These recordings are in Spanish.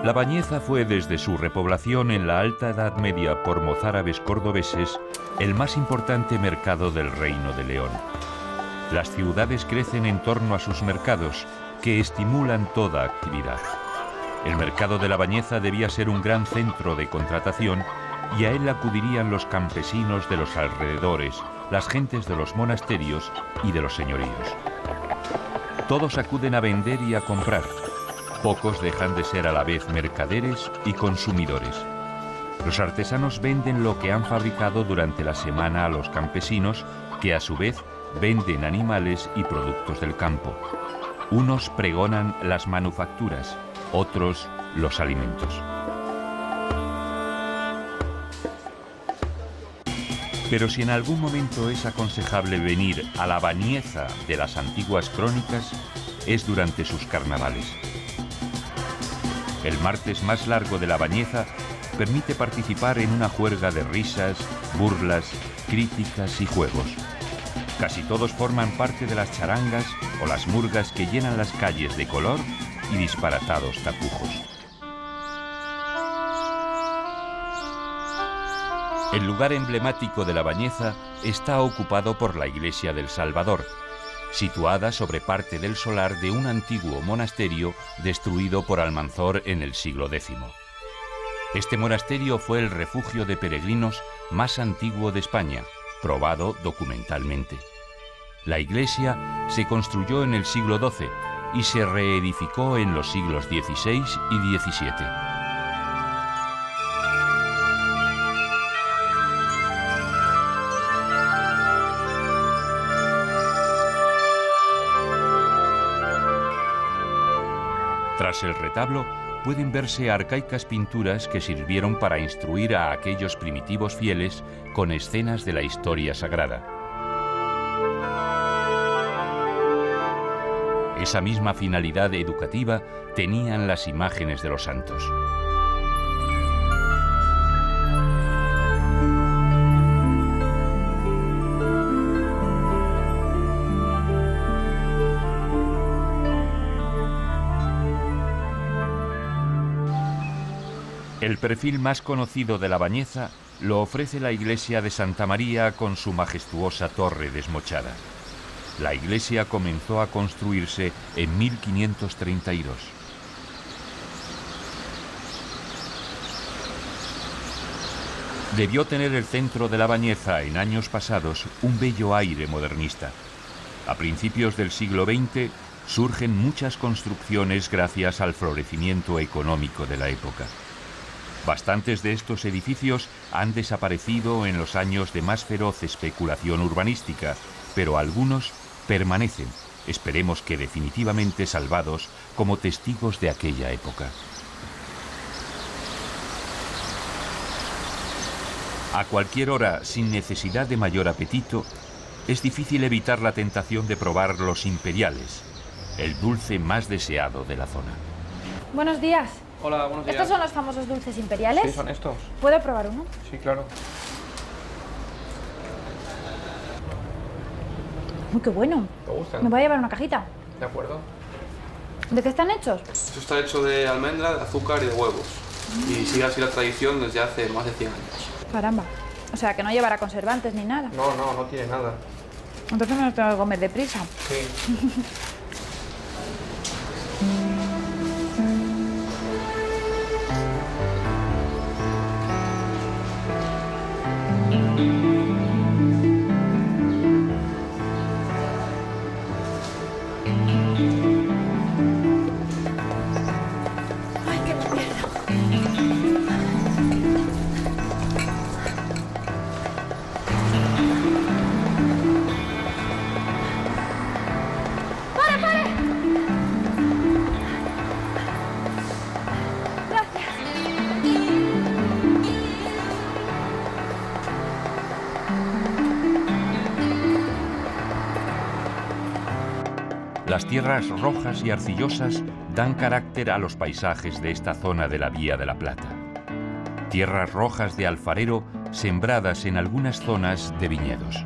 La Bañeza fue desde su repoblación en la Alta Edad Media por mozárabes cordobeses el más importante mercado del Reino de León. Las ciudades crecen en torno a sus mercados, que estimulan toda actividad. El mercado de La Bañeza debía ser un gran centro de contratación y a él acudirían los campesinos de los alrededores, las gentes de los monasterios y de los señoríos. Todos acuden a vender y a comprar. Pocos dejan de ser a la vez mercaderes y consumidores. Los artesanos venden lo que han fabricado durante la semana a los campesinos, que a su vez venden animales y productos del campo. Unos pregonan las manufacturas, otros los alimentos. Pero si en algún momento es aconsejable venir a la Bañeza de las antiguas crónicas, es durante sus carnavales. El martes más largo de La Bañeza permite participar en una juerga de risas, burlas, críticas y juegos. Casi todos forman parte de las charangas o las murgas que llenan las calles de color y disparatados tapujos. El lugar emblemático de La Bañeza está ocupado por la iglesia del Salvador, situada sobre parte del solar de un antiguo monasterio destruido por Almanzor en el siglo X. Este monasterio fue el refugio de peregrinos más antiguo de España, probado documentalmente. La iglesia se construyó en el siglo XII y se reedificó en los siglos XVI y XVII. Tras el retablo pueden verse arcaicas pinturas que sirvieron para instruir a aquellos primitivos fieles con escenas de la historia sagrada. Esa misma finalidad educativa tenían las imágenes de los santos. El perfil más conocido de La Bañeza lo ofrece la iglesia de Santa María con su majestuosa torre desmochada. La iglesia comenzó a construirse en 1532. Debió tener el centro de La Bañeza en años pasados un bello aire modernista. A principios del siglo XX surgen muchas construcciones gracias al florecimiento económico de la época. Bastantes de estos edificios han desaparecido en los años de más feroz especulación urbanística, pero algunos permanecen, esperemos que definitivamente salvados, como testigos de aquella época. A cualquier hora, sin necesidad de mayor apetito, es difícil evitar la tentación de probar los imperiales, el dulce más deseado de la zona. Buenos días. Hola, buenos días. ¿Estos son los famosos dulces imperiales? Sí, son estos. ¿Puedo probar uno? Sí, claro. Uy, qué bueno. ¿Te gustan? Me voy a llevar una cajita. De acuerdo. ¿De qué están hechos? Esto está hecho de almendra, de azúcar y de huevos. Y sigue así la tradición desde hace más de 100 años. Caramba. O sea, que no llevará conservantes ni nada. No tiene nada. Entonces me los tengo que comer deprisa. Sí. Ay, que me pierdo. Las tierras rojas y arcillosas dan carácter a los paisajes de esta zona de la Vía de la Plata. Tierras rojas de alfarero sembradas en algunas zonas de viñedos.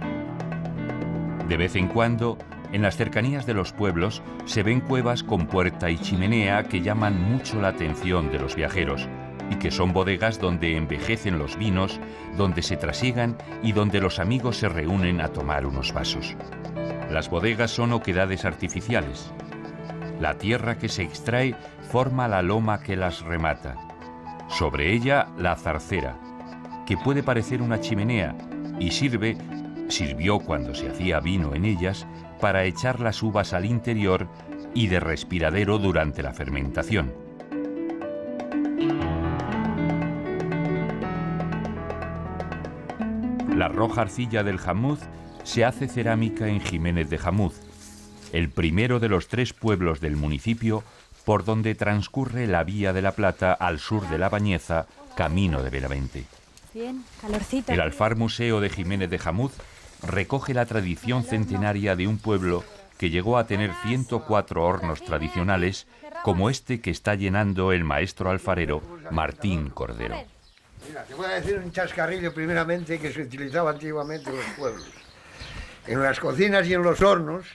De vez en cuando, En las cercanías de los pueblos se ven cuevas con puerta y chimenea que llaman mucho la atención de los viajeros y que son bodegas donde envejecen los vinos, donde se trasiegan y donde los amigos se reúnen a tomar unos vasos. Las bodegas son oquedades artificiales. La tierra que se extrae forma la loma que las remata. Sobre ella la zarcera, que puede parecer una chimenea y sirvió cuando se hacía vino en ellas, para echar las uvas al interior y de respiradero durante la fermentación. La roja arcilla del Jamuz se hace cerámica en Jiménez de Jamuz, el primero de los 3 pueblos del municipio por donde transcurre la Vía de la Plata al sur de La Bañeza, camino de Benavente. Bien, calorcito. El Alfar Museo de Jiménez de Jamuz recoge la tradición centenaria de un pueblo que llegó a tener 104 hornos tradicionales, como este que está llenando el maestro alfarero Martín Cordero. Mira, te voy a decir un chascarrillo primeramente que se utilizaba antiguamente en los pueblos. En las cocinas y en los hornos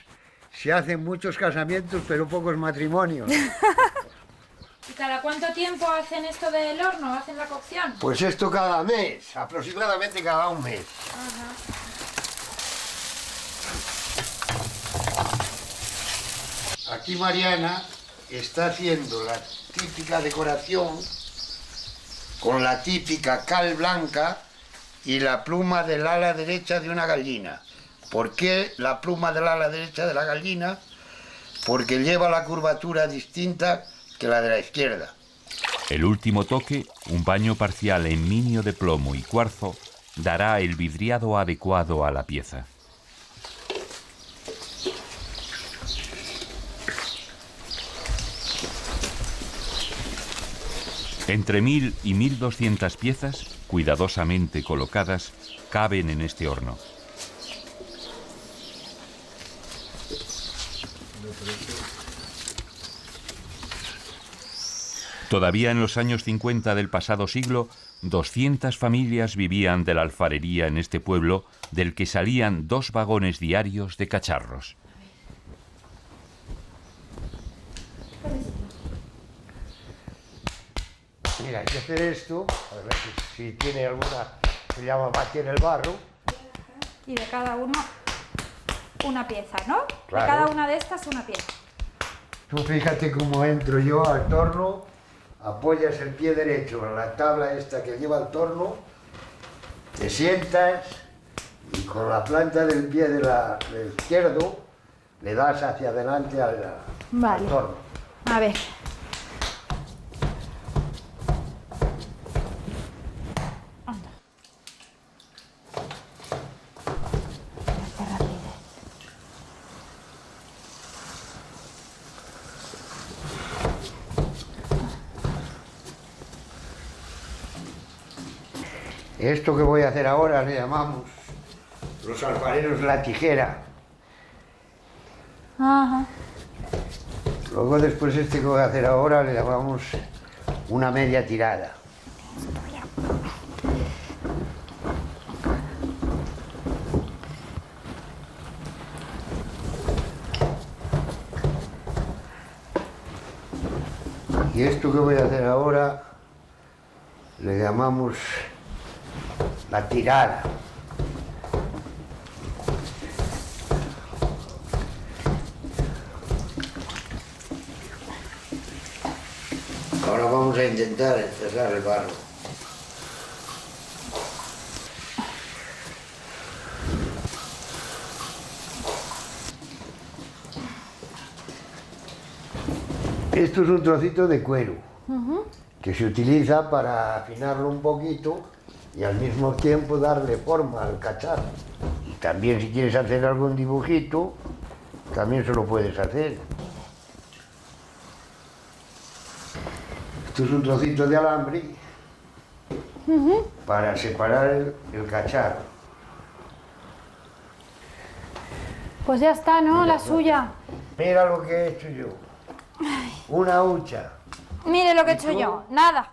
se hacen muchos casamientos, pero pocos matrimonios. ¿Y cada cuánto tiempo hacen esto del horno? ¿Hacen la cocción? Pues esto cada mes, aproximadamente cada un mes. Aquí Mariana está haciendo la típica decoración con la típica cal blanca y la pluma del ala derecha de una gallina. ¿Por qué la pluma del ala derecha de la gallina? Porque lleva la curvatura distinta que la de la izquierda. El último toque, un baño parcial en minio de plomo y cuarzo, dará el vidriado adecuado a la pieza. Entre 1000 y 1200 piezas, cuidadosamente colocadas, caben en este horno. Todavía en los años 50 del pasado siglo, 200 familias vivían de la alfarería en este pueblo, del que salían 2 vagones diarios de cacharros. Mira, hay que hacer esto, a ver si tiene alguna, se llama batir el barro. Y de cada uno una pieza, ¿no? Claro. De cada una de estas una pieza. Tú fíjate cómo entro yo al torno, apoyas el pie derecho en la tabla esta que lleva el torno, te sientas y con la planta del pie del izquierdo le das hacia adelante al torno. A ver. Anda. Qué rapidez. Esto que voy a hacer ahora le llamamos los alfareros la tijera. Ajá. Luego después este que voy a hacer ahora le llamamos una media tirada. Y esto que voy a hacer ahora le llamamos la tirada. Ahora vamos a intentar encerrar el barro. Esto es un trocito de cuero que se utiliza para afinarlo un poquito y al mismo tiempo darle forma al cacharro. Y también si quieres hacer algún dibujito, también se lo puedes hacer. Esto es un trocito de alambre para separar el cacharro. Pues ya está, ¿no? La suya. Mira lo que he hecho yo. Una hucha. Mire lo que he ¿Y hecho tú? yo. Nada.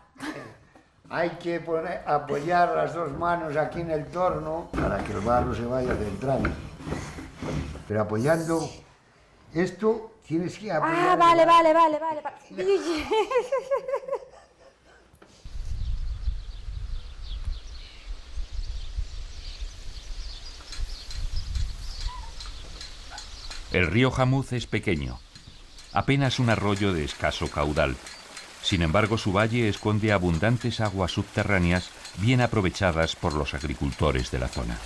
Hay que apoyar las 2 manos aquí en el torno para que el barro se vaya centrando. Pero apoyando Esto tienes que apoyar. Ah, vale. El río Jamuz es pequeño, apenas un arroyo de escaso caudal. Sin embargo, su valle esconde abundantes aguas subterráneas bien aprovechadas por los agricultores de la zona.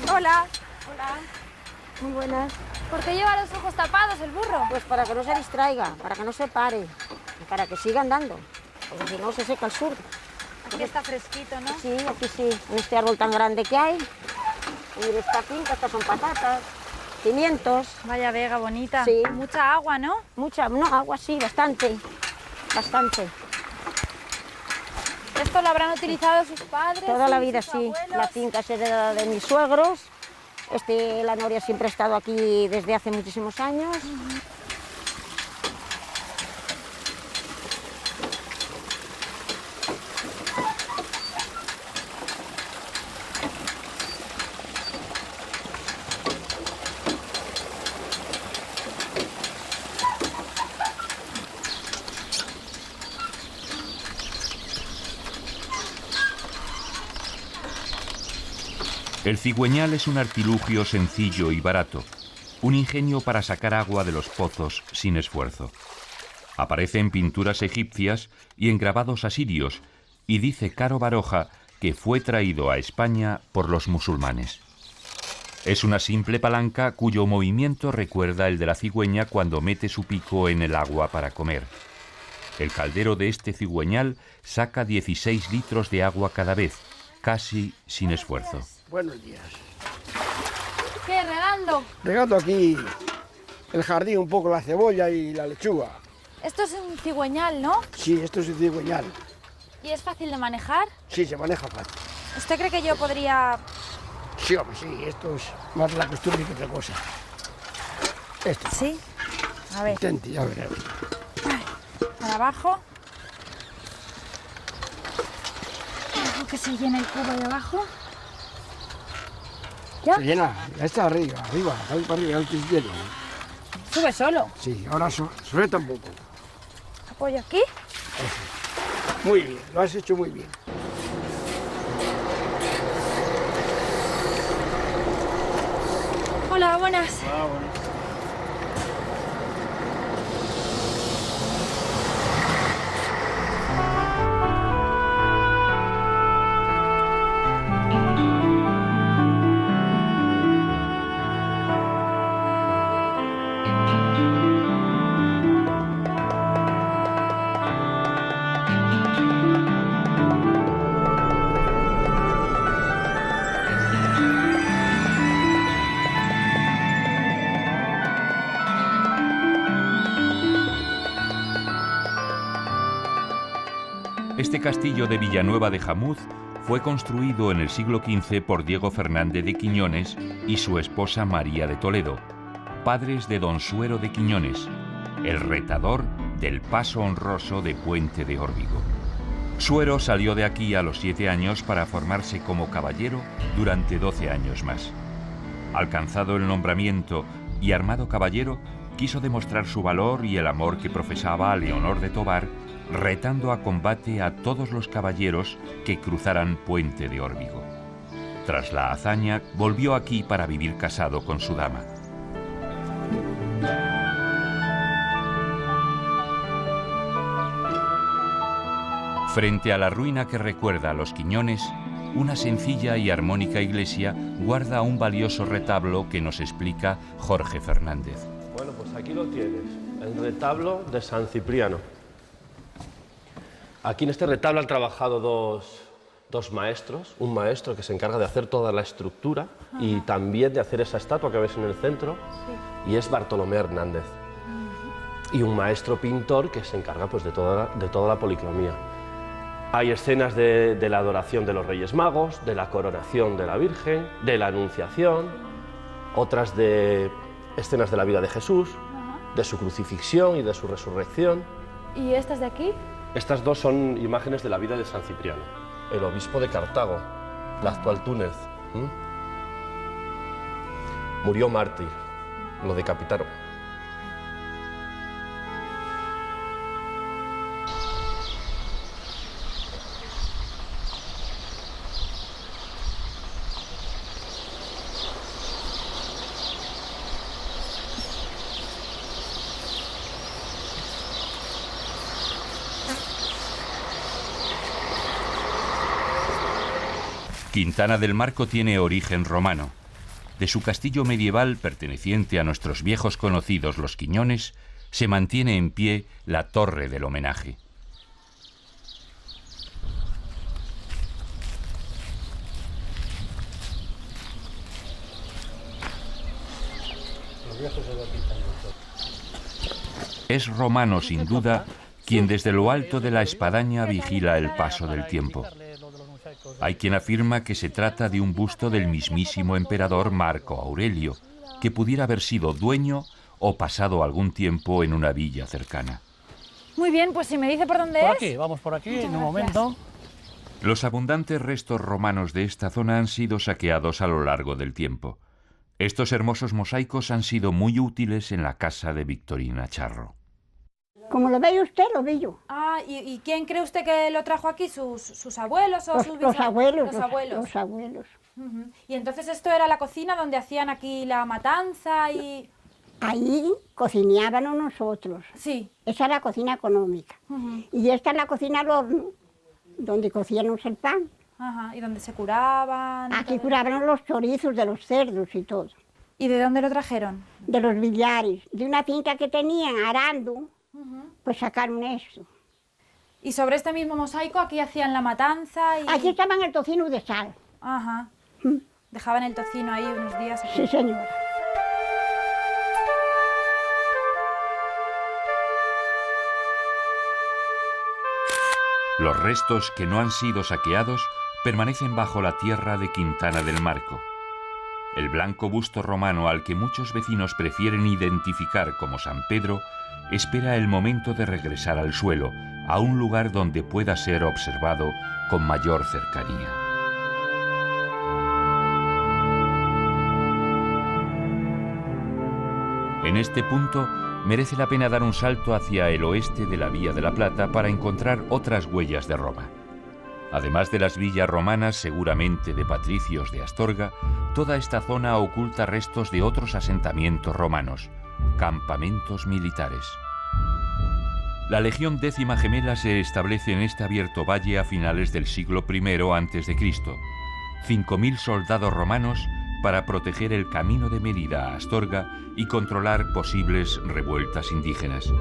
Hola. Muy buenas. ¿Por qué lleva los ojos tapados el burro? Pues para que no se distraiga, para que no se pare, y para que siga andando, porque si no se seca el sur. Aquí está fresquito, ¿no? Sí, aquí sí, en este árbol tan grande que hay. Y mira esta finca, estas son patatas, pimientos. Vaya vega bonita. Sí. Mucha agua, ¿no? Mucha, no, agua sí, bastante. ¿Esto lo habrán utilizado sus padres? Toda la y vida sus sí. abuelos? La finca es heredada de mis suegros. La noria siempre ha estado aquí desde hace muchísimos años. El cigüeñal es un artilugio sencillo y barato, un ingenio para sacar agua de los pozos sin esfuerzo. Aparece en pinturas egipcias y en grabados asirios, y dice Caro Baroja que fue traído a España por los musulmanes. Es una simple palanca cuyo movimiento recuerda el de la cigüeña cuando mete su pico en el agua para comer. El caldero de este cigüeñal saca 16 litros de agua cada vez, casi sin esfuerzo. Buenos días. ¿Qué, regando? Regando aquí el jardín, un poco la cebolla y la lechuga. Esto es un cigüeñal, ¿no? Sí, esto es un cigüeñal. ¿Y es fácil de manejar? Sí, se maneja fácil. ¿Usted cree que yo podría...? Sí, hombre, sí, esto es más la costumbre que otra cosa. Esto. Sí. A ver, Intente, ya verás. para abajo. Dejo que se llene el cubo ahí abajo. Se llena, ya está arriba, ahí para arriba, el lleno. Sube solo. Sí, ahora suelta un poco. Apoyo aquí. Muy bien, lo has hecho muy bien. Hola, buenas. Este castillo de Villanueva de Jamuz fue construido en el siglo XV por Diego Fernández de Quiñones y su esposa María de Toledo, padres de don Suero de Quiñones, el retador del paso honroso de Puente de Órbigo. Suero salió de aquí a los 7 años para formarse como caballero durante 12 años más. Alcanzado el nombramiento y armado caballero, quiso demostrar su valor y el amor que profesaba a Leonor de Tobar, retando a combate a todos los caballeros que cruzaran Puente de Órbigo. Tras la hazaña, volvió aquí para vivir casado con su dama. Frente a la ruina que recuerda a los Quiñones, una sencilla y armónica iglesia guarda un valioso retablo que nos explica Jorge Fernández. Bueno, pues aquí lo tienes, el retablo de San Cipriano. Aquí en este retablo han trabajado dos maestros, un maestro que se encarga de hacer toda la estructura y también de hacer esa estatua que ves en el centro, y es Bartolomé Hernández. Y un maestro pintor que se encarga pues, de toda la policromía. Hay escenas de la adoración de los Reyes Magos, de la coronación de la Virgen, de la Anunciación, otras de escenas de la vida de Jesús, de su crucifixión y de su resurrección. ¿Y estas de aquí? Estas dos son imágenes de la vida de San Cipriano. el obispo de Cartago, la actual Túnez. Murió mártir, lo decapitaron. Quintana del Marco tiene origen romano. De su castillo medieval, perteneciente a nuestros viejos conocidos los Quiñones, se mantiene en pie la torre del homenaje. Es romano, sin duda, quien desde lo alto de la espadaña vigila el paso del tiempo. Hay quien afirma que se trata de un busto del mismísimo emperador Marco Aurelio, que pudiera haber sido dueño o pasado algún tiempo en una villa cercana. Muy bien, pues si me dice por dónde Por es... aquí, vamos por aquí, Muchas en un gracias. momento. Los abundantes restos romanos de esta zona han sido saqueados a lo largo del tiempo. Estos hermosos mosaicos han sido muy útiles en la casa de Victorina Charro. Como lo ve usted, lo vi yo. Ah, ¿y quién cree usted que lo trajo aquí? ¿Sus abuelos o sus Los abuelos. Los abuelos. Los abuelos. Ujú. Y entonces esto era la cocina donde hacían aquí la matanza y... Ahí cocinábamos nosotros. Sí. Esa es la cocina económica. Ujú. Y esta es la cocina al horno, donde cocíamos el pan. Ajá. ¿Y donde se curaban? Aquí todo? curábamos los chorizos de los cerdos y todo. ¿Y de dónde lo trajeron? De los billares, de una finca que tenían arando, pues sacaron eso. Y sobre este mismo mosaico aquí hacían la matanza y... Aquí estaban el tocino de sal. Ajá. Mm. Dejaban el tocino ahí unos días. aquí. Sí, señora. Los restos que no han sido saqueados permanecen bajo la tierra de Quintana del Marco. El blanco busto romano al que muchos vecinos prefieren identificar como San Pedro espera el momento de regresar al suelo, a un lugar donde pueda ser observado con mayor cercanía. En este punto merece la pena dar un salto hacia el oeste de la Vía de la Plata para encontrar otras huellas de Roma. Además de las villas romanas, seguramente de patricios de Astorga, toda esta zona oculta restos de otros asentamientos romanos, campamentos militares. La Legión Décima Gemela se establece en este abierto valle a finales del siglo I a.C. 5.000 soldados romanos para proteger el camino de Mérida a Astorga y controlar posibles revueltas indígenas.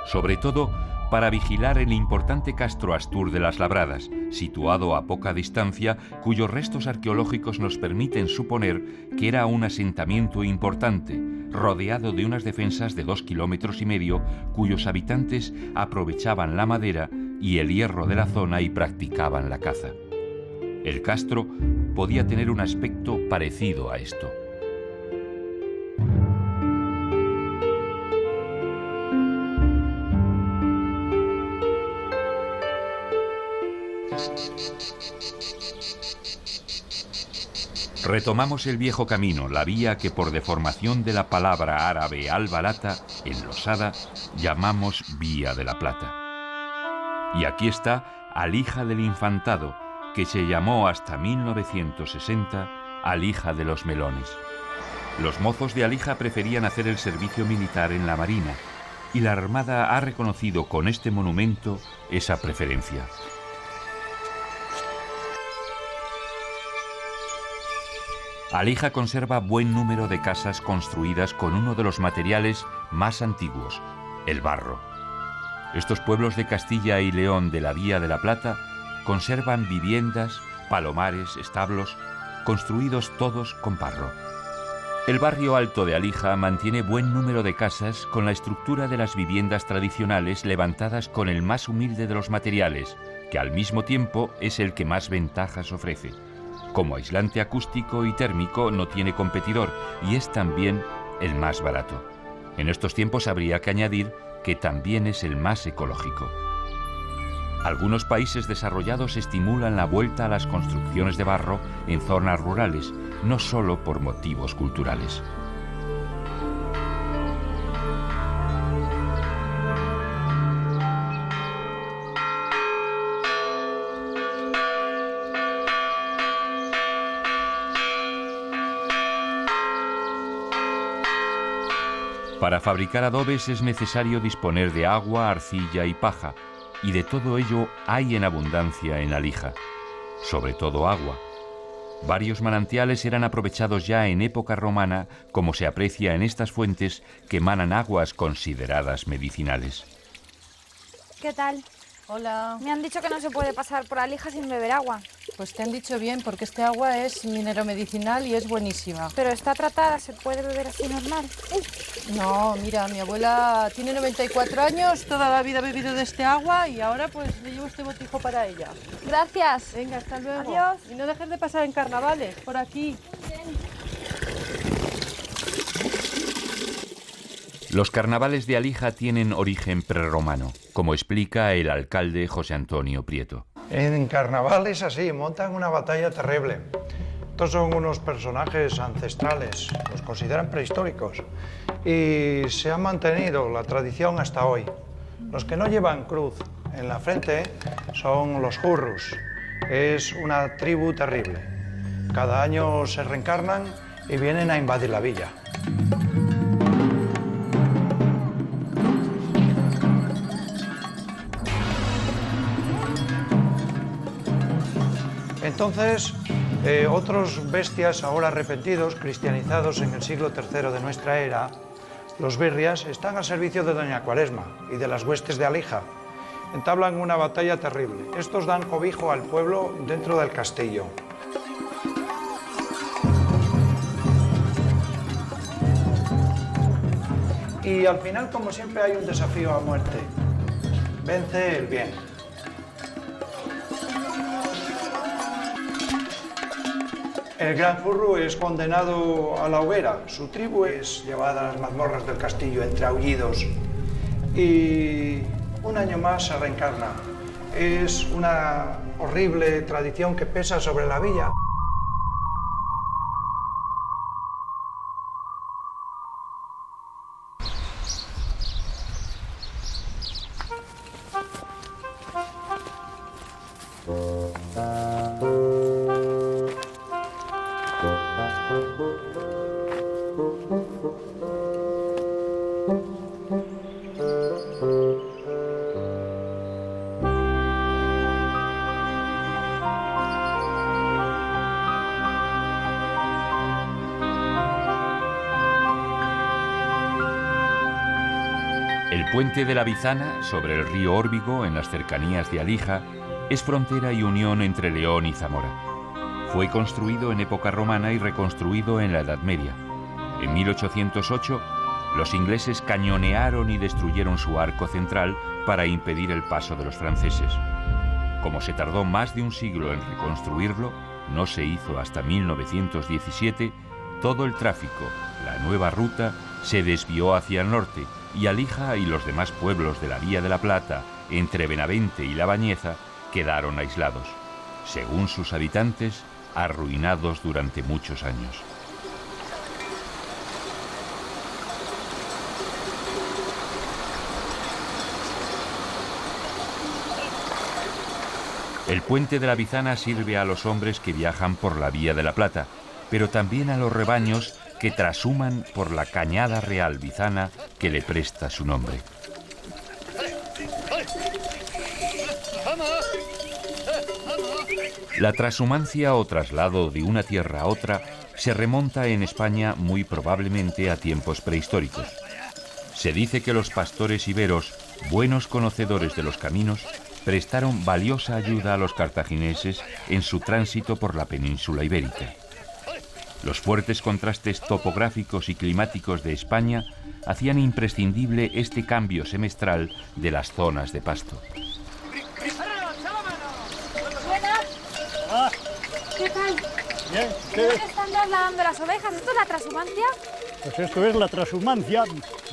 Sobre todo, para vigilar el importante castro Astur de las Labradas, situado a poca distancia, cuyos restos arqueológicos nos permiten suponer que era un asentamiento importante, rodeado de unas defensas de 2,5 kilómetros, cuyos habitantes aprovechaban la madera y el hierro de la zona y practicaban la caza. El castro podía tener un aspecto parecido a esto. Retomamos el viejo camino, la vía que por deformación de la palabra árabe al-balata, enlosada, llamamos Vía de la Plata. Y aquí está Alija del Infantado, que se llamó hasta 1960 Alija de los Melones. Los mozos de Alija preferían hacer el servicio militar en la Marina, y la Armada ha reconocido con este monumento esa preferencia. Alija conserva buen número de casas construidas con uno de los materiales más antiguos, el barro. Estos pueblos de Castilla y León de la Vía de la Plata conservan viviendas, palomares, establos, construidos todos con barro. El barrio alto de Alija mantiene buen número de casas con la estructura de las viviendas tradicionales levantadas con el más humilde de los materiales, que al mismo tiempo es el que más ventajas ofrece. Como aislante acústico y térmico no tiene competidor y es también el más barato. En estos tiempos habría que añadir que también es el más ecológico. Algunos países desarrollados estimulan la vuelta a las construcciones de barro en zonas rurales, no solo por motivos culturales. Para fabricar adobes es necesario disponer de agua, arcilla y paja, y de todo ello hay en abundancia en Alija, sobre todo agua. Varios manantiales eran aprovechados ya en época romana, como se aprecia en estas fuentes que emanan aguas consideradas medicinales. ¿Qué tal? Hola. Me han dicho que no se puede pasar por Alija sin beber agua. Pues te han dicho bien, porque este agua es mineromedicinal y es buenísima. Pero está tratada, ¿se puede beber así normal? No, mira, mi abuela tiene 94 años, toda la vida ha bebido de este agua y ahora pues le llevo este botijo para ella. Gracias. Venga, hasta luego. Adiós. Y no dejes de pasar en carnavales, por aquí. Los carnavales de Alija tienen origen prerromano, como explica el alcalde José Antonio Prieto. En carnavales así, montan una batalla terrible. Estos son unos personajes ancestrales, los consideran prehistóricos, y se ha mantenido la tradición hasta hoy. Los que no llevan cruz en la frente son los Hurrus. Es una tribu terrible. Cada año se reencarnan y vienen a invadir la villa. Entonces, otros bestias ahora arrepentidos, cristianizados en el siglo III de nuestra era, los birrias, están al servicio de Doña Cuaresma y de las huestes de Alija. Entablan una batalla terrible. Estos dan cobijo al pueblo dentro del castillo. Y al final, como siempre, hay un desafío a muerte. Vence el bien. El gran Hurru es condenado a la hoguera. Su tribu es llevada a las mazmorras del castillo entre aullidos. Y un año más se reencarna. Es una horrible tradición que pesa sobre la villa. El puente de la Bizana, sobre el río Órbigo, en las cercanías de Alija, es frontera y unión entre León y Zamora. Fue construido en época romana y reconstruido en la Edad Media. En 1808, los ingleses cañonearon y destruyeron su arco central para impedir el paso de los franceses. Como se tardó más de un siglo en reconstruirlo, no se hizo hasta 1917, todo el tráfico, la nueva ruta, se desvió hacia el norte y Alija y los demás pueblos de la Vía de la Plata, entre Benavente y La Bañeza, quedaron aislados, según sus habitantes, arruinados durante muchos años. El puente de la Bizana sirve a los hombres que viajan por la Vía de la Plata, pero también a los rebaños que trashuman por la cañada real bizana que le presta su nombre. La trashumancia o traslado de una tierra a otra se remonta en España muy probablemente a tiempos prehistóricos. Se dice que los pastores iberos, buenos conocedores de los caminos, prestaron valiosa ayuda a los cartagineses en su tránsito por la península ibérica. Los fuertes contrastes topográficos y climáticos de España hacían imprescindible este cambio semestral de las zonas de pasto. ¿Qué tal? Bien, ¿Dónde están trasladando las ovejas? ¿Esto es la transhumancia? pues esto es la transhumancia.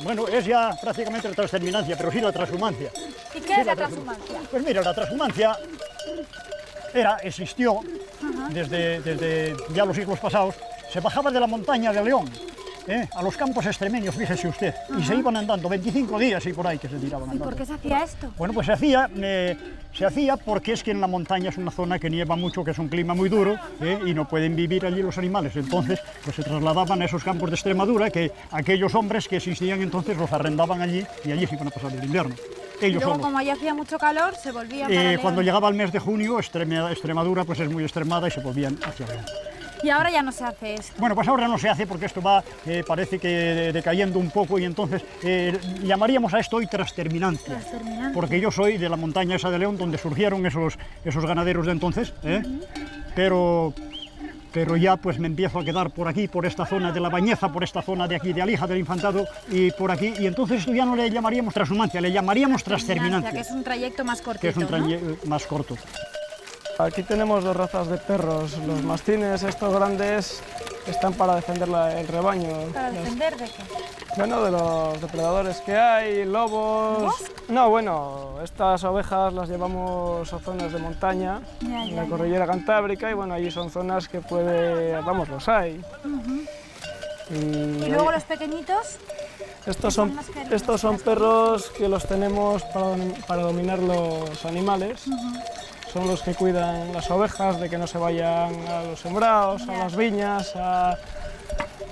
Bueno, es ya prácticamente la transterminancia, pero sí la transhumancia. ¿Y ¿Qué es la transhumancia? Pues mira, la transhumancia existió desde ya los siglos pasados. Se bajaba de la montaña de León a los campos extremeños, fíjese usted, y se iban andando 25 días y por ahí que se tiraban andando. ¿Y por qué se hacía esto? Bueno, pues se hacía porque es que en la montaña es una zona que nieva mucho, que es un clima muy duro y no pueden vivir allí los animales. Entonces, pues se trasladaban a esos campos de Extremadura, que aquellos hombres que existían entonces los arrendaban allí y allí se iban a pasar el invierno. Y luego, como allí hacía mucho calor, se volvían para León. Cuando llegaba el mes de junio, Extremadura pues es muy extremada y se volvían hacia León. Y ahora ya no se hace esto. Bueno, pues ahora no se hace porque esto va, parece que decayendo un poco, y entonces llamaríamos a esto hoy trasterminancia. Porque yo soy de la montaña esa de León, donde surgieron esos ganaderos de entonces, pero ya pues me empiezo a quedar por aquí, por esta zona de La Bañeza, por esta zona de aquí de Alija, del Infantado, y por aquí, y entonces esto ya no le llamaríamos transhumancia, le llamaríamos trasterminancia. Que es un trayecto más cortito, que es un trayecto más corto. Aquí tenemos dos razas de perros. Los mastines, estos grandes, están para defender el rebaño. ¿Para defender de qué? Bueno, de los depredadores que hay, lobos... ¿Vos? No, bueno, estas ovejas las llevamos a zonas de montaña, en la cordillera cantábrica, y bueno, allí son zonas que los hay. ¿Y luego los pequeñitos? Estos son perros que los tenemos para dominar los animales. Son los que cuidan las ovejas de que no se vayan a los sembrados, a las viñas,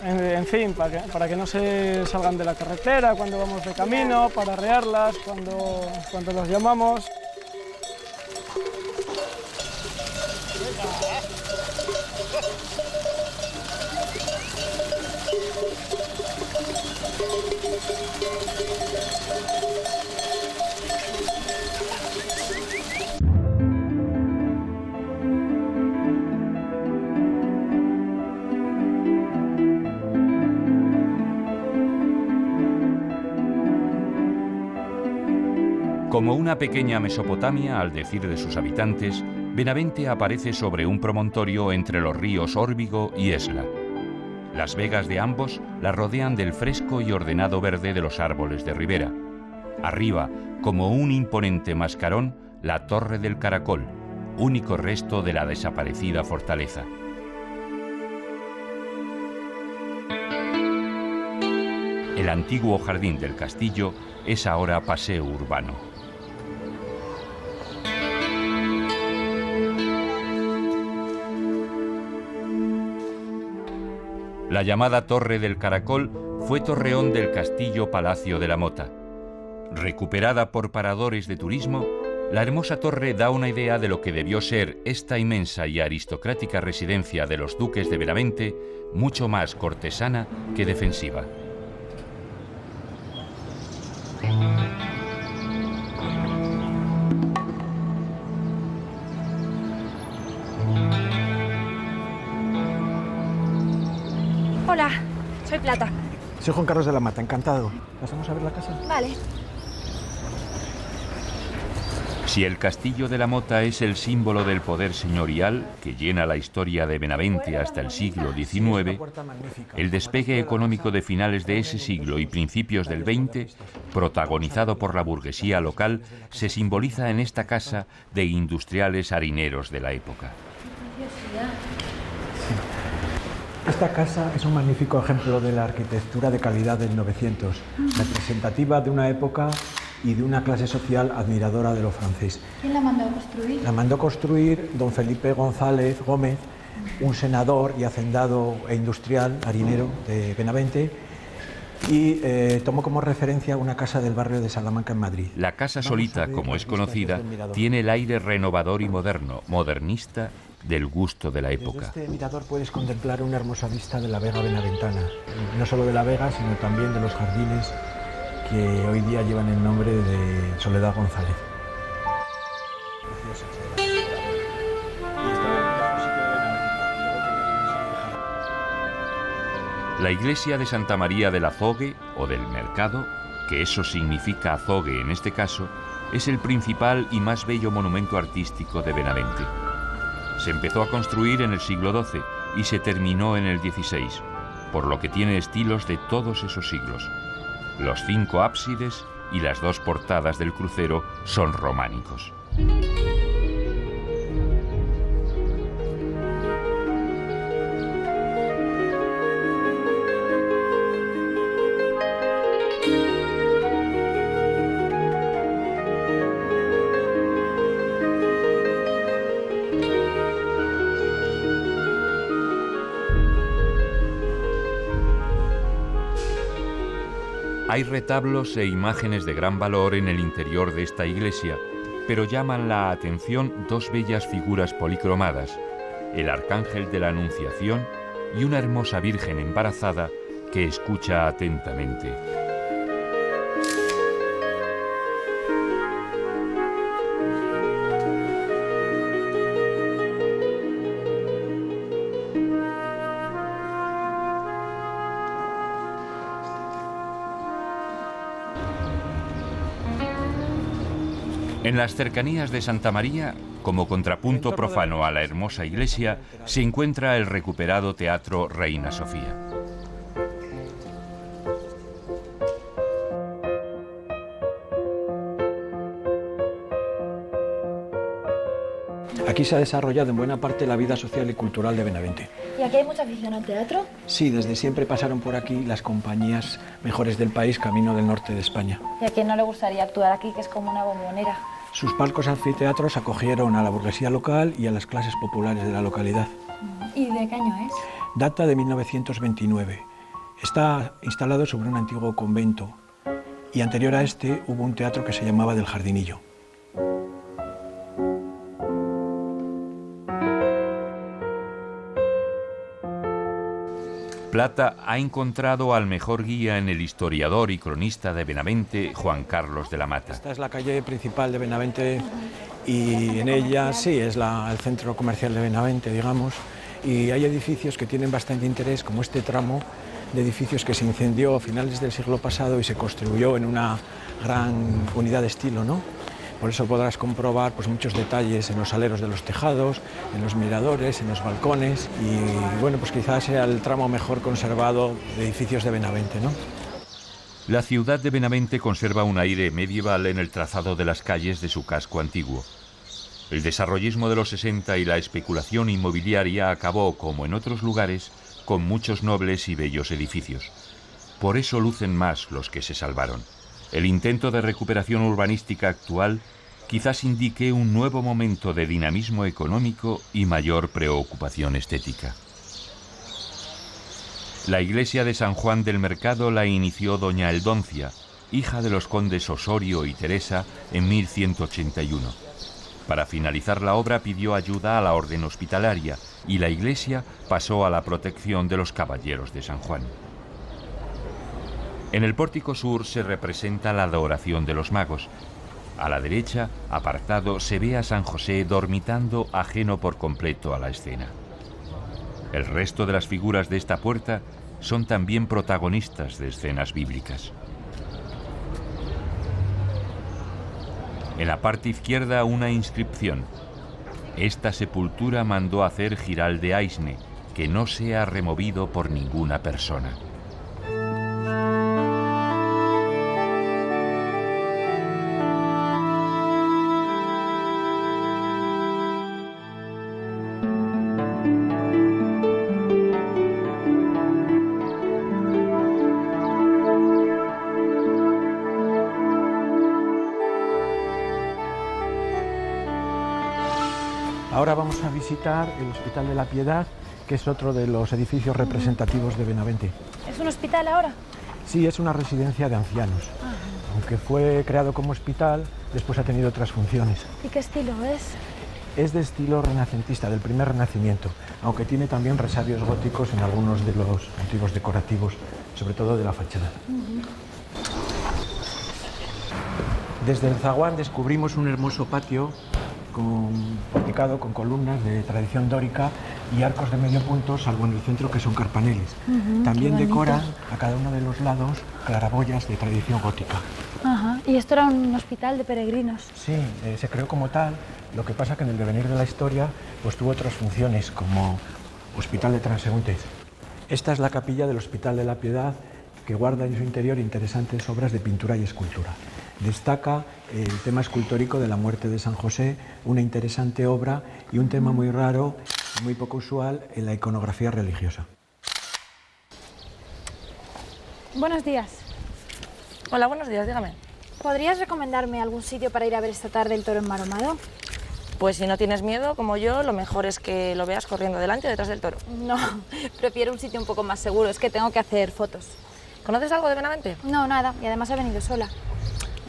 en fin, para que no se salgan de la carretera cuando vamos de camino, para arrearlas cuando las llamamos. Como una pequeña Mesopotamia, al decir de sus habitantes, Benavente aparece sobre un promontorio entre los ríos Órbigo y Esla. Las vegas de ambos la rodean del fresco y ordenado verde de los árboles de ribera. Arriba, como un imponente mascarón, la Torre del Caracol, único resto de la desaparecida fortaleza. El antiguo jardín del castillo es ahora paseo urbano. La llamada Torre del Caracol fue torreón del castillo Palacio de la Mota. Recuperada por paradores de turismo, la hermosa torre da una idea de lo que debió ser esta inmensa y aristocrática residencia de los duques de Benavente, mucho más cortesana que defensiva. Hola, soy Plata. Soy Juan Carlos de la Mata, encantado. ¿Pasamos a ver la casa? Vale. Si el castillo de la Mota es el símbolo del poder señorial que llena la historia de Benavente hasta el siglo XIX, el despegue económico de finales de ese siglo y principios del XX, protagonizado por la burguesía local, se simboliza en esta casa de industriales harineros de la época. Esta casa es un magnífico ejemplo de la arquitectura de calidad del 900, representativa de una época y de una clase social admiradora de lo francés. ¿Quién la mandó a construir? La mandó construir don Felipe González Gómez, un senador y hacendado e industrial harinero de Benavente, y tomó como referencia una casa del barrio de Salamanca en Madrid. La casa solita, como es conocida, tiene el aire renovador y moderno, modernista, del gusto de la época. Desde este mirador puedes contemplar una hermosa vista de la Vega benaventana, no solo de la Vega, sino también de los jardines que hoy día llevan el nombre de Soledad González. La iglesia de Santa María del Azogue, o del Mercado, que eso significa azogue en este caso, es el principal y más bello monumento artístico de Benavente. Se empezó a construir en el siglo XII y se terminó en el XVI, por lo que tiene estilos de todos esos siglos. Los 5 ábsides y las dos portadas del crucero son románicos. Hay retablos e imágenes de gran valor en el interior de esta iglesia, pero llaman la atención dos bellas figuras policromadas, el Arcángel de la Anunciación y una hermosa Virgen embarazada que escucha atentamente. En las cercanías de Santa María, como contrapunto profano a la hermosa iglesia, se encuentra el recuperado Teatro Reina Sofía. Aquí se ha desarrollado en buena parte la vida social y cultural de Benavente. ¿Y aquí hay mucha afición al teatro? Sí, desde siempre pasaron por aquí las compañías mejores del país, camino del norte de España. ¿Y a quién no le gustaría actuar aquí, que es como una bombonera? Sus palcos anfiteatros acogieron a la burguesía local y a las clases populares de la localidad. ¿Y de qué año es? Data de 1929. Está instalado sobre un antiguo convento y anterior a este hubo un teatro que se llamaba del Jardinillo. Plata ha encontrado al mejor guía en el historiador y cronista de Benavente, Juan Carlos de la Mata. Esta es la calle principal de Benavente y en ella sí es el centro comercial de Benavente, digamos, y hay edificios que tienen bastante interés, como este tramo de edificios que se incendió a finales del siglo pasado y se construyó en una gran unidad de estilo, ¿no? Por eso podrás comprobar pues, muchos detalles en los aleros de los tejados, en los miradores, en los balcones y bueno, pues quizás sea el tramo mejor conservado de edificios de Benavente, ¿no? La ciudad de Benavente conserva un aire medieval en el trazado de las calles de su casco antiguo. El desarrollismo de los 60 y la especulación inmobiliaria acabó, como en otros lugares, con muchos nobles y bellos edificios. Por eso lucen más los que se salvaron. El intento de recuperación urbanística actual quizás indique un nuevo momento de dinamismo económico y mayor preocupación estética. La iglesia de San Juan del Mercado la inició doña Eldoncia, hija de los condes Osorio y Teresa, en 1181. Para finalizar la obra pidió ayuda a la orden hospitalaria y la iglesia pasó a la protección de los caballeros de San Juan. En el pórtico sur se representa la adoración de los magos. A la derecha, apartado, se ve a San José dormitando ajeno por completo a la escena. El resto de las figuras de esta puerta son también protagonistas de escenas bíblicas. En la parte izquierda una inscripción. Esta sepultura mandó hacer Giral de Aisne, que no sea removido por ninguna persona. Ahora vamos a visitar el Hospital de la Piedad, que es otro de los edificios representativos de Benavente. ¿Es un hospital ahora? Sí, es una residencia de ancianos. Aunque fue creado como hospital, después ha tenido otras funciones. ¿Y qué estilo es? Es de estilo renacentista, del primer Renacimiento, aunque tiene también resabios góticos en algunos de los motivos decorativos, sobre todo de la fachada. Desde el zaguán descubrimos un hermoso patio porticado con columnas de tradición dórica y arcos de medio punto, salvo en el centro que son carpaneles. También decoran a cada uno de los lados claraboyas de tradición gótica. ¿Y esto era un hospital de peregrinos? Sí, se creó como tal, lo que pasa que en el devenir de la historia pues tuvo otras funciones como hospital de transeúntes. Esta es la capilla del Hospital de la Piedad, que guarda en su interior interesantes obras de pintura y escultura. Destaca el tema escultórico de la muerte de San José, una interesante obra y un tema muy raro, muy poco usual en la iconografía religiosa. Buenos días. Hola, buenos días, dígame. ¿Podrías recomendarme algún sitio para ir a ver esta tarde el toro enmaromado? Pues si no tienes miedo, como yo, lo mejor es que lo veas corriendo delante o detrás del toro. No, prefiero un sitio un poco más seguro, es que tengo que hacer fotos. ¿Conoces algo de Benavente? No, nada, y además he venido sola.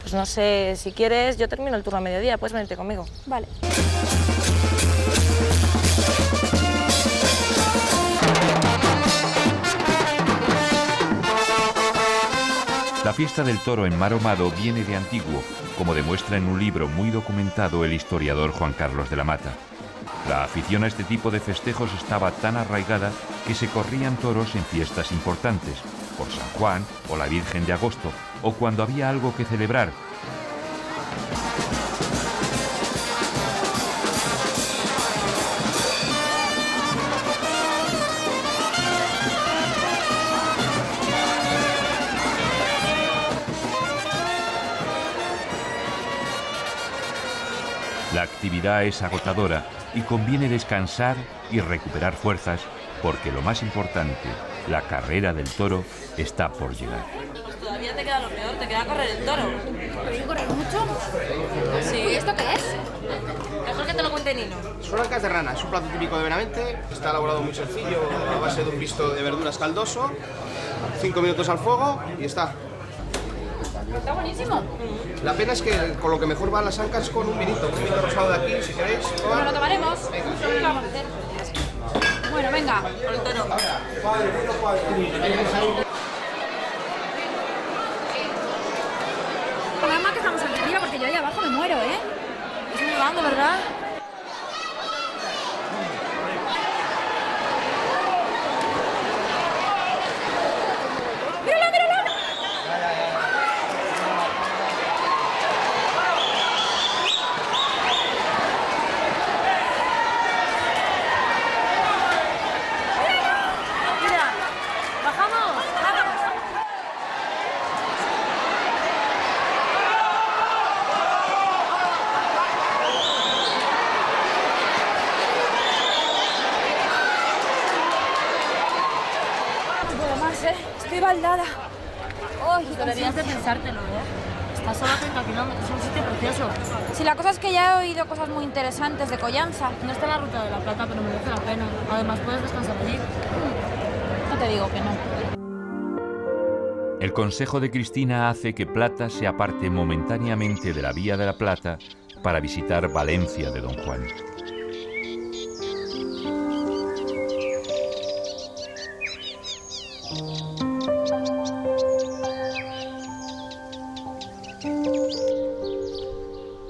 Pues no sé, si quieres, yo termino el turno a mediodía, puedes venirte conmigo. Vale. La fiesta del toro enmaromado viene de antiguo, como demuestra en un libro muy documentado el historiador Juan Carlos de la Mata. La afición a este tipo de festejos estaba tan arraigada que se corrían toros en fiestas importantes, por San Juan o la Virgen de Agosto, o cuando había algo que celebrar. La actividad es agotadora y conviene descansar y recuperar fuerzas porque lo más importante, la carrera del toro, está por llegar. Pues todavía te queda lo peor, te queda correr el toro. ¿Pero yo correr mucho? Sí. ¿Y esto qué es? Mejor que te lo cuente Nino. Son ancas de rana, es un plato típico de Benavente, está elaborado muy sencillo, a base de un guiso de verduras caldoso, 5 minutos al fuego y está. Está buenísimo. La pena es que con lo que mejor van las ancas es con un vinito rosado de aquí, si queréis. Bueno, lo tomaremos. Venga. ¿Qué vamos a hacer? Bueno, venga. Por el toro. Nada más que estamos aquí arriba porque yo ahí abajo me muero, ¿eh? Estoy nevando, ¿verdad? ¡Míralo, míralo! Mira, bajamos, vámonos. No puedo más, ¿eh? Estoy baldada. ¡Ay, qué Deberías de cansancio! pensártelo, ¿eh? Estás solo a 30 kilómetros, es un sitio precioso. Si la cosa es que ya he oído cosas muy interesantes de Collanza. No está en la ruta de la Plata, pero merece la pena. Además, puedes descansar allí. No te digo que no. El consejo de Cristina hace que Plata se aparte momentáneamente de la Vía de la Plata para visitar Valencia de Don Juan.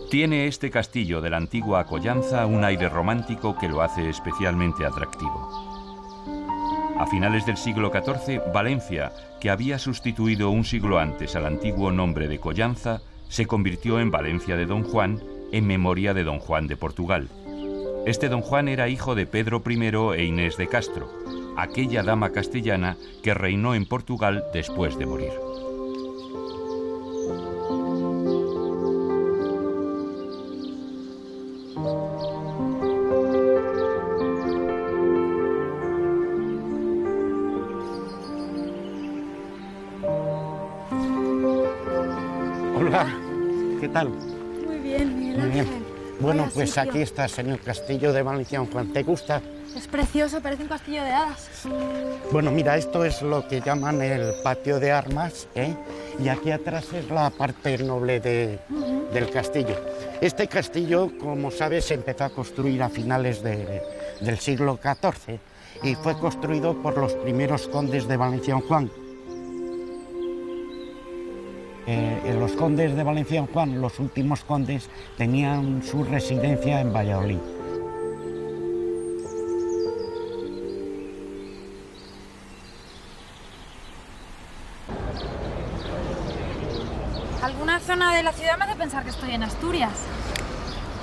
Tiene este castillo de la antigua Acollanza un aire romántico que lo hace especialmente atractivo. A finales del siglo XIV, Valencia, que había sustituido un siglo antes al antiguo nombre de Collanza, se convirtió en Valencia de Don Juan en memoria de Don Juan de Portugal. Este Don Juan era hijo de Pedro I e Inés de Castro, aquella dama castellana que reinó en Portugal después de morir. Hola, ¿qué tal? Muy bien, Miguel Muy bien. Ángel. Bueno, Vaya pues sitio. aquí estás en el castillo de Valencia, Don Juan. ¿Te gusta? Es precioso, parece un castillo de hadas. Bueno, mira, esto es lo que llaman el patio de armas, ¿eh? Y aquí atrás es la parte noble del castillo. Este castillo, como sabes, se empezó a construir a finales del siglo XIV y fue construido por los primeros condes de Valencia, Don Juan. Los condes de Valencia, Don Juan, los últimos condes, tenían su residencia en Valladolid. Alguna zona de la ciudad me hace pensar que estoy en Asturias.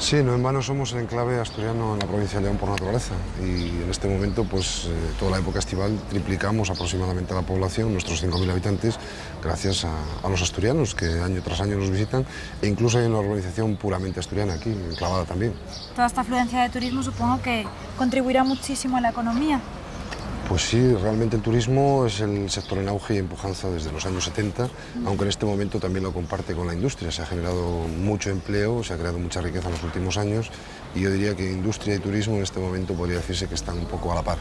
Sí, no en vano somos el enclave asturiano en la provincia de León por naturaleza y en este momento, pues toda la época estival triplicamos aproximadamente la población, nuestros 5.000 habitantes, gracias a los asturianos que año tras año nos visitan e incluso hay una organización puramente asturiana aquí, enclavada también. Toda esta afluencia de turismo supongo que contribuirá muchísimo a la economía. Pues sí, realmente el turismo es el sector en auge y en pujanza desde los años 70, aunque en este momento también lo comparte con la industria. Se ha generado mucho empleo, se ha creado mucha riqueza en los últimos años y yo diría que industria y turismo en este momento podría decirse que están un poco a la par.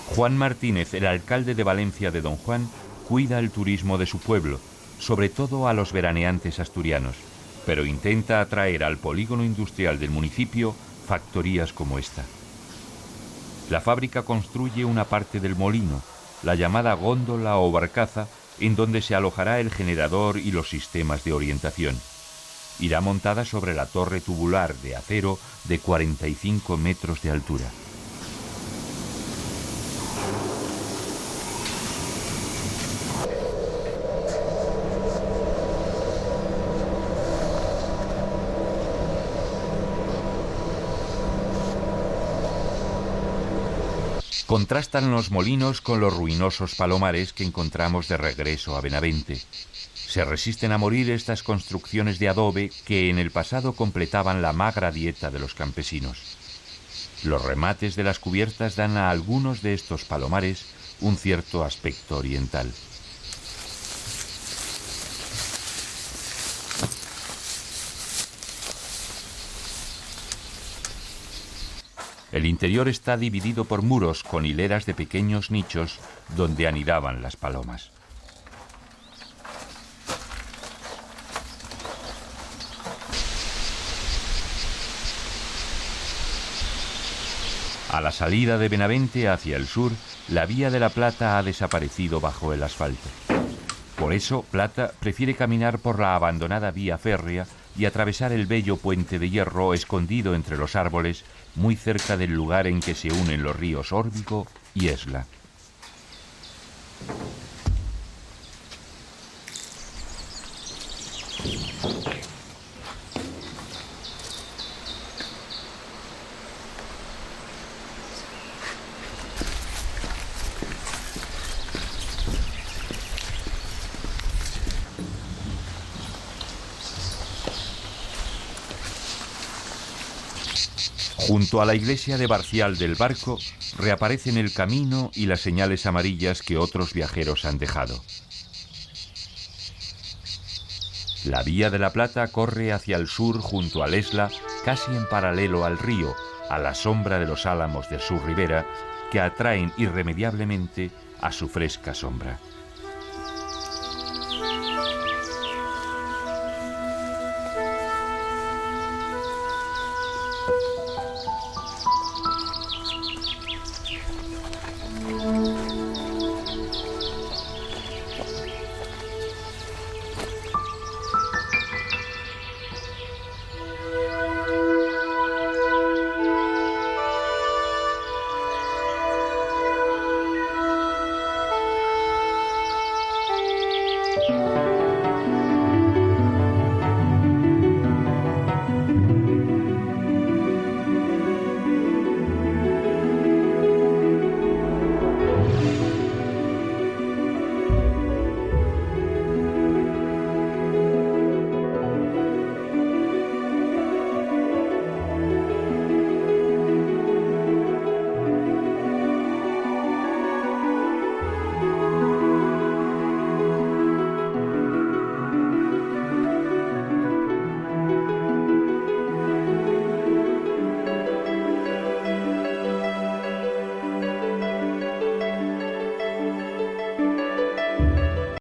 Juan Martínez, el alcalde de Valencia de Don Juan, cuida el turismo de su pueblo, sobre todo a los veraneantes asturianos, pero intenta atraer al polígono industrial del municipio factorías como esta. La fábrica construye una parte del molino, la llamada góndola o barcaza, en donde se alojará el generador y los sistemas de orientación. Irá montada sobre la torre tubular de acero de 45 metros de altura. Contrastan los molinos con los ruinosos palomares que encontramos de regreso a Benavente. Se resisten a morir estas construcciones de adobe que en el pasado completaban la magra dieta de los campesinos. Los remates de las cubiertas dan a algunos de estos palomares un cierto aspecto oriental. El interior está dividido por muros con hileras de pequeños nichos donde anidaban las palomas. A la salida de Benavente hacia el sur, la Vía de la Plata ha desaparecido bajo el asfalto. Por eso, Plata prefiere caminar por la abandonada vía férrea y atravesar el bello puente de hierro escondido entre los árboles, muy cerca del lugar en que se unen los ríos Órbigo y Esla. Junto a la iglesia de Barcial del Barco reaparecen el camino y las señales amarillas que otros viajeros han dejado. La Vía de la Plata corre hacia el sur junto al Esla, casi en paralelo al río, a la sombra de los álamos de su ribera, que atraen irremediablemente a su fresca sombra.